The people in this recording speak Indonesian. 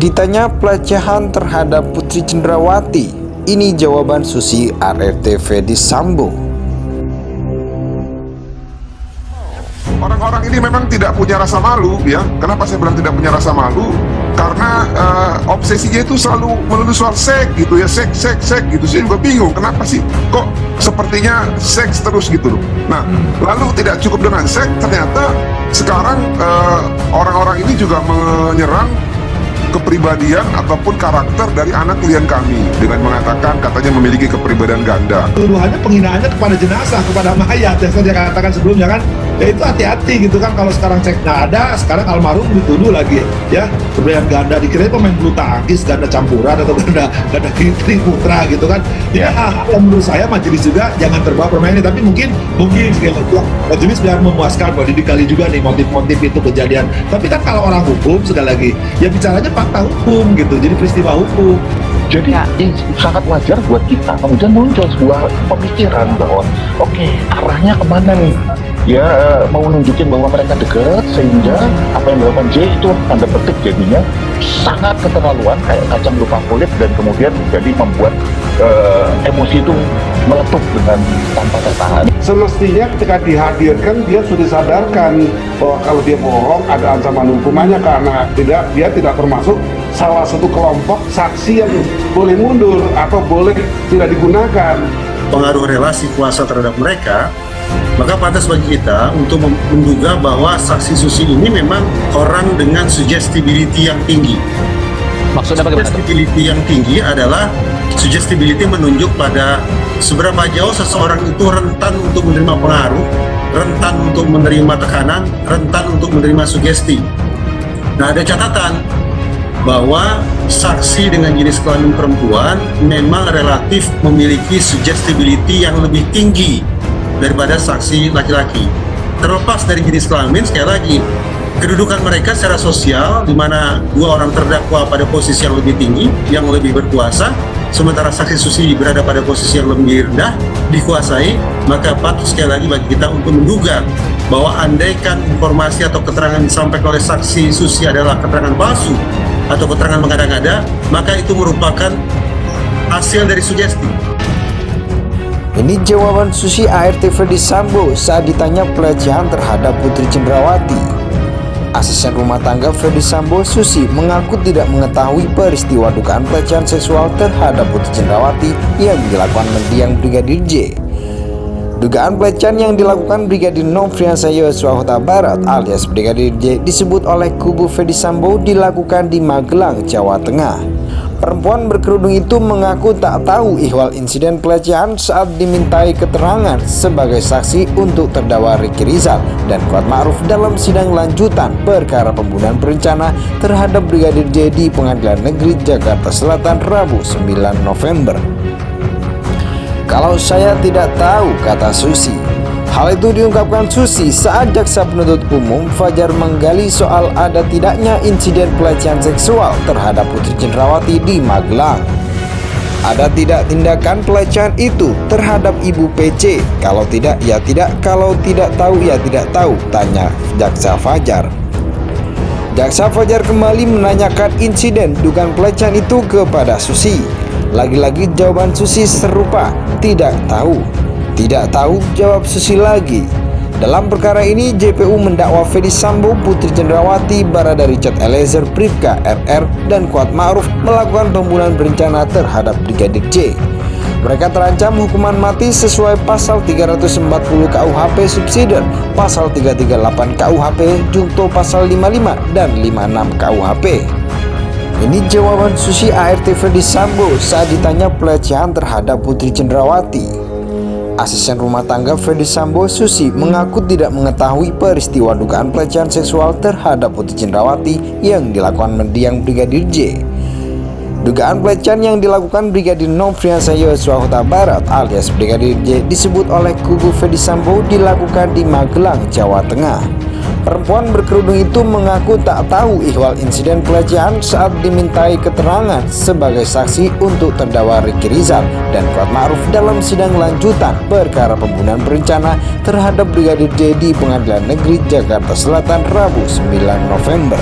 Ditanya pelecehan terhadap Putri Cendrawati, ini jawaban Susi ART Ferdisambo. Orang-orang ini memang tidak punya rasa malu ya. Kenapa saya bilang tidak punya rasa malu? Karena obsesinya itu selalu melulu soal seks gitu ya, seks gitu. Saya juga bingung kenapa sih kok sepertinya seks terus gitu loh. Nah, lalu tidak cukup dengan seks, ternyata sekarang orang-orang ini juga menyerang kepribadian ataupun karakter dari anak klien kami dengan mengatakan katanya memiliki kepribadian ganda. Tuduhannya penghinaannya kepada jenazah, kepada mayat yang saya katakan sebelumnya kan, ya itu hati-hati gitu kan. Kalau sekarang cek nggak ada, sekarang almarhum dituduh lagi ya kepribadian ganda, dikira pemain bulu tangkis, ganda campuran atau ganda fitri putra gitu kan. Jadi hal-hal yang menurut saya majelis juga jangan terbawa permainan, tapi mungkin sekali lagi majelis biar memuaskan bahwa dikali juga nih motif-motif itu kejadian. Tapi kan kalau orang hukum sekali lagi ya bicaranya fakta hukum gitu, jadi peristiwa hukum. Jadi sangat wajar buat kita kemudian muncul sebuah pemikiran bahwa oke, arahnya kemana nih? Ya mau nunjukin bahwa mereka dekat sehingga apa yang dilakukan J itu tanda petik jadinya sangat keterlaluan kayak kacang lupa kulit, dan kemudian jadi membuat emosi itu meletup dengan tanpa tertahan. Semestinya ketika dihadirkan dia sudah disadarkan bahwa kalau dia bohong ada ancaman hukumannya, karena dia tidak termasuk salah satu kelompok saksi yang boleh mundur atau boleh tidak digunakan. Pengaruh relasi kuasa terhadap mereka, maka pantas bagi kita untuk menduga bahwa saksi Susi ini memang orang dengan suggestibility yang tinggi. Maksudnya bagaimana? Suggestibility yang tinggi adalah suggestibility menunjuk pada seberapa jauh seseorang itu rentan untuk menerima pengaruh, rentan untuk menerima tekanan, rentan untuk menerima sugesti. Nah, ada catatan bahwa saksi dengan jenis kelamin perempuan memang relatif memiliki suggestibility yang lebih tinggi daripada saksi laki-laki. Terlepas dari jenis kelamin, sekali lagi, kedudukan mereka secara sosial, di mana dua orang terdakwa pada posisi yang lebih tinggi, yang lebih berkuasa, sementara saksi Susi berada pada posisi yang lebih rendah, dikuasai, maka patut sekali lagi bagi kita untuk menduga bahwa andaikan informasi atau keterangan disampaikan oleh saksi Susi adalah keterangan palsu atau keterangan mengada-ngada, maka itu merupakan hasil dari sugesti. Ini jawaban Susi ART Ferdisambo saat ditanya pelecehan terhadap Putri Cendrawati. Asisten rumah tangga Ferdisambo, Susi, mengaku tidak mengetahui peristiwa dugaan pelecehan seksual terhadap Putri Cendrawati yang dilakukan mendiang Brigadir J. Dugaan pelecehan yang dilakukan Brigadir Nofriansah Yosua Huta Barat alias Brigadir J disebut oleh kubu Ferdisambo dilakukan di Magelang, Jawa Tengah. Perempuan berkerudung itu mengaku tak tahu ihwal insiden pelecehan saat dimintai keterangan sebagai saksi untuk terdakwa Ricky Rizal dan Kuat Ma'ruf dalam sidang lanjutan perkara pembunuhan berencana terhadap Brigadir J di Pengadilan Negeri Jakarta Selatan Rabu 9 November. Kalau saya tidak tahu, kata Susi. Hal itu diungkapkan Susi saat jaksa penuntut umum Fajar menggali soal ada tidaknya insiden pelecehan seksual terhadap Putri Cendrawati di Magelang. Ada tidak tindakan pelecehan itu terhadap Ibu PC? Kalau tidak, ya tidak. Kalau tidak tahu, ya tidak tahu, tanya jaksa Fajar. Jaksa Fajar kembali menanyakan insiden dugaan pelecehan itu kepada Susi. Lagi-lagi jawaban Susi serupa, tidak tahu. Tidak tahu, jawab Susi lagi. Dalam perkara ini, JPU mendakwa Ferdisambo, Putri Cendrawati, Barada Richard Eliezer, Bribka RR, dan Kuat Ma'ruf melakukan pembunuhan berencana terhadap Brigadir J. Mereka terancam hukuman mati sesuai pasal 340 KUHP subsidiar, pasal 338 KUHP, junto pasal 55 dan 56 KUHP. Ini jawaban Susi ART Ferdisambo saat ditanya pelecehan terhadap Putri Cendrawati. Asisten rumah tangga Ferdisambo, Susi, mengaku tidak mengetahui peristiwa dugaan pelecehan seksual terhadap Putri Cendrawati yang dilakukan mendiang Brigadir J. Dugaan pelecehan yang dilakukan Brigadir Nofriansah Yosua Huta Barat alias Brigadir J disebut oleh kubu Ferdisambo dilakukan di Magelang, Jawa Tengah. Perempuan berkerudung itu mengaku tak tahu ihwal insiden pelecehan saat dimintai keterangan sebagai saksi untuk terdakwa Ricky Rizal dan Kuat Ma'ruf dalam sidang lanjutan perkara pembunuhan berencana terhadap Brigadir J di Pengadilan Negeri Jakarta Selatan Rabu 9 November.